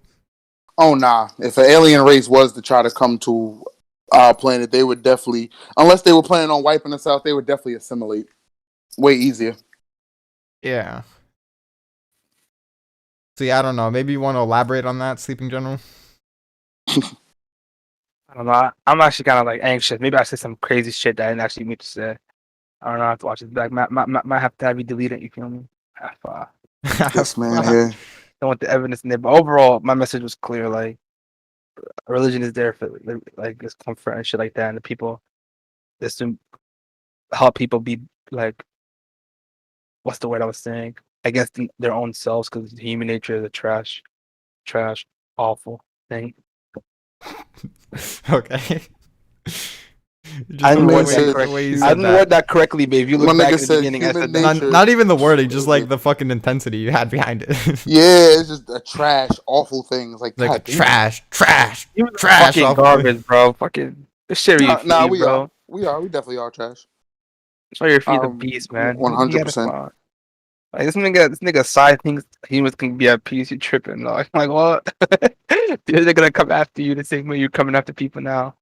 Oh nah. If an alien race was to try to come to our planet, they would definitely, unless they were planning on wiping us out, they would definitely assimilate way easier. Yeah. So yeah, I don't know. Maybe you want to elaborate on that, Sleeping General. I don't know. I'm actually kind of like anxious. Maybe I said some crazy shit that I didn't actually mean to say. I don't know. I have to watch it back. Might have to have you delete it. You feel me? This man here. Don't want the evidence in there. But overall, my message was clear. Like, religion is there for like this comfort and shit like that, and the people, this to help people be like, what's the word I was saying? Against their own selves, because human nature is a trash, awful thing. Okay. I didn't man word said- that correctly. I didn't word that correctly, babe. If you My look back nigga at the said beginning, I human said that. nature- Not even the wording, just like the fucking intensity you had behind it. Yeah, it's just a trash, awful thing. It's like, Like God damn. trash. You were Trash fucking off- garbage, bro. Fucking this shit are Nah, your feet, we bro. are. We definitely are trash. That's why your feet a Um, beast, man. 100%. Like this nigga side thinks humans can be at peace. You tripping? Like, I'm like what? They're gonna come after you the same way you're coming after people now.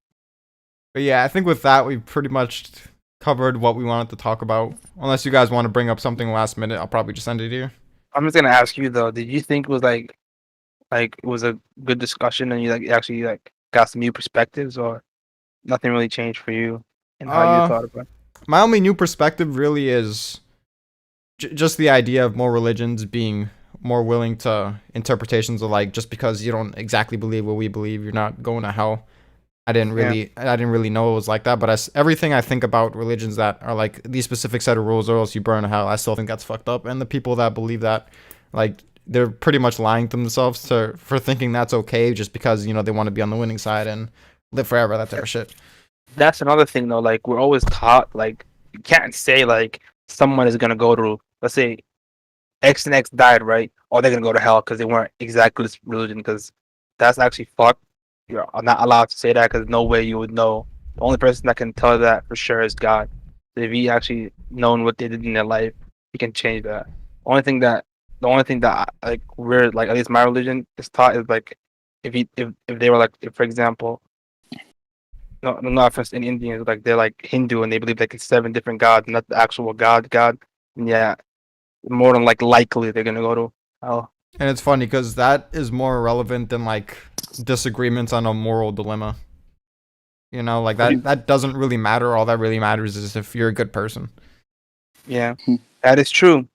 But yeah, I think with that we've pretty much covered what we wanted to talk about. Unless you guys want to bring up something last minute, I'll probably just end it here. I'm just gonna ask you though. Did you think it was like it was a good discussion and you like actually like got some new perspectives, or nothing really changed for you and how you thought about it? My only new perspective really is just the idea of more religions being more willing to interpretations of like, just because you don't exactly believe what we believe, you're not going to hell. I didn't really know it was like that, but everything I think about religions that are like these specific set of rules or else you burn in hell, I still think that's fucked up. And the people that believe that, like, they're pretty much lying to themselves for thinking that's okay just because, you know, they want to be on the winning side and live forever, that type of shit. That's another thing though. Like we're always taught like you can't say like someone is gonna go to, let's say X and X died, right? Or they're gonna go to hell because they weren't exactly this religion, because that's actually fucked. You're not allowed to say that because no way you would know. The only person that can tell that for sure is God. If he actually known what they did in their life, he can change that. The only thing that like we're like, at least my religion is taught is like if they were like, if, for example, no offense in Indians, like they're like Hindu and they believe like it's 7 different gods, not the actual God. And yeah, more than like likely they're gonna go to hell. And it's funny because that is more relevant than like disagreements on a moral dilemma. You know, like that doesn't really matter. All that really matters is if you're a good person. Yeah, that is true.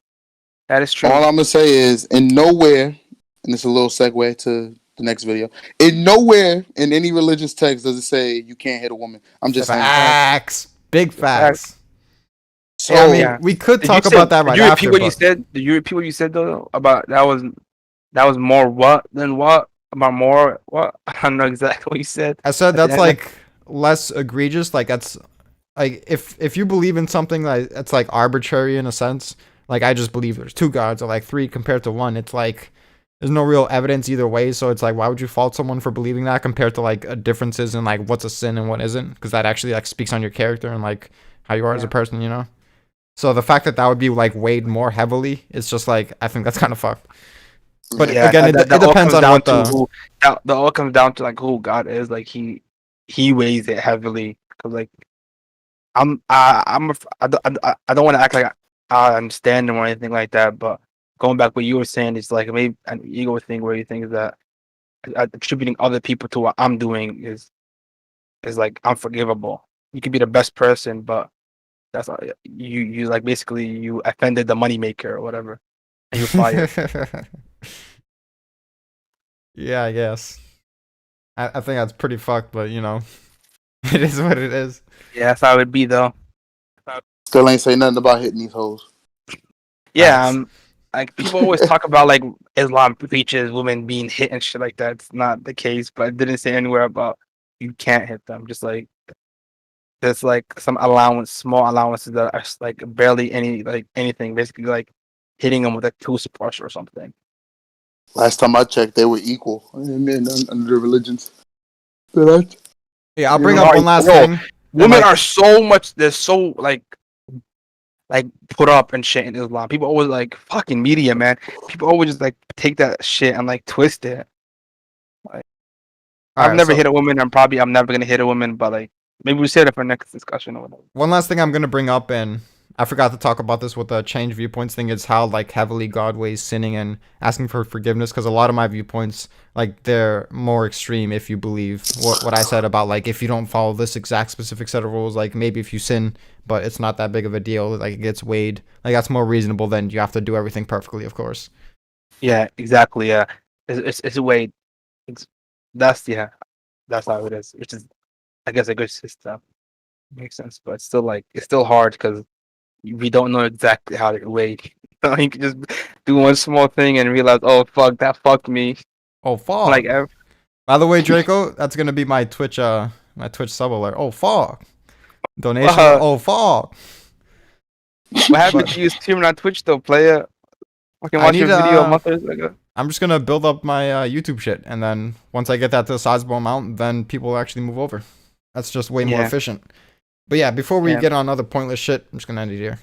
That is true. All I'm gonna say is, in nowhere, and it's a little segue to the next video. In nowhere in any religious text does it say you can't hit a woman. I'm just saying. Facts. Big facts. So, Yeah, I mean, yeah. we could Did talk you say- about that right did you after. repeat what you but- said? Did you repeat what you said though about that was more what than what about more what? I don't know exactly what you said. I said At the that's end. like less egregious. Like that's like if you believe in something like it's like arbitrary in a sense. Like I just believe there's 2 gods or like 3 compared to 1. It's like there's no real evidence either way. So it's like why would you fault someone for believing that compared to like differences in like what's a sin and what isn't? Because that actually like speaks on your character and like how you are as a person, you know. So the fact that would be like weighed more heavily, it's just like I think that's kind of fucked. But Yeah, again, it that all depends comes on down what to the who, that all comes down to like who God is. Like he weighs it heavily because like I don't want to act like I understand him or anything like that. But going back what you were saying is like maybe an ego thing where you think that attributing other people to what I'm doing is like unforgivable. You could be the best person, but that's not, you like basically you offended the moneymaker or whatever, and you're fired. Yeah, I guess. I think that's pretty fucked, but you know, it is what it is. Yeah, that's how it would be though. still ain't say nothing about hitting these hoes. Yeah, Facts. like people always talk about like Islam preaches women being hit and shit like that. It's not the case, but it didn't say anywhere about you can't hit them. Just like there's like some allowance, small allowances that are like barely anything. Basically, like hitting them with a toothbrush or something. Last time I checked, they were equal under the religions. But Yeah, I'll You bring know, up one last yo, thing. Women like- are so much. They're so like put up and shit in Islam. People always like fucking media, man. People always just like take that shit and like twist it. I've Alright, never so hit a woman, and probably I'm never gonna hit a woman. But like maybe we save it for next discussion or whatever. one last thing I'm gonna bring up, and I forgot to talk about this with the change viewpoints thing, is how like heavily God weighs sinning and asking for forgiveness, because a lot of my viewpoints, like, they're more extreme if you believe what I said about, like, if you don't follow this exact specific set of rules, like, maybe if you sin, but it's not that big of a deal, like, it gets weighed, like, that's more reasonable than you have to do everything perfectly, of course. Yeah, exactly. Yeah, it's a way. That's how it is. Which is, I guess, a good system. Makes sense, but it's still hard because we don't know exactly how to weigh. You can just do one small thing and realize, oh fuck, that fucked me. Oh, fuck. Like, By the way, Draco, that's gonna be my Twitch sub alert. Oh, fuck. Donation. Oh, fuck. what happened to you streaming on Twitch though, player? Fucking I watch your need, video a month ago. I'm just gonna build up my YouTube shit, and then once I get that to a sizable amount, then people will actually move over. That's just way more Yeah. efficient. But yeah, before we Yeah. get on other pointless shit, I'm just gonna end it here.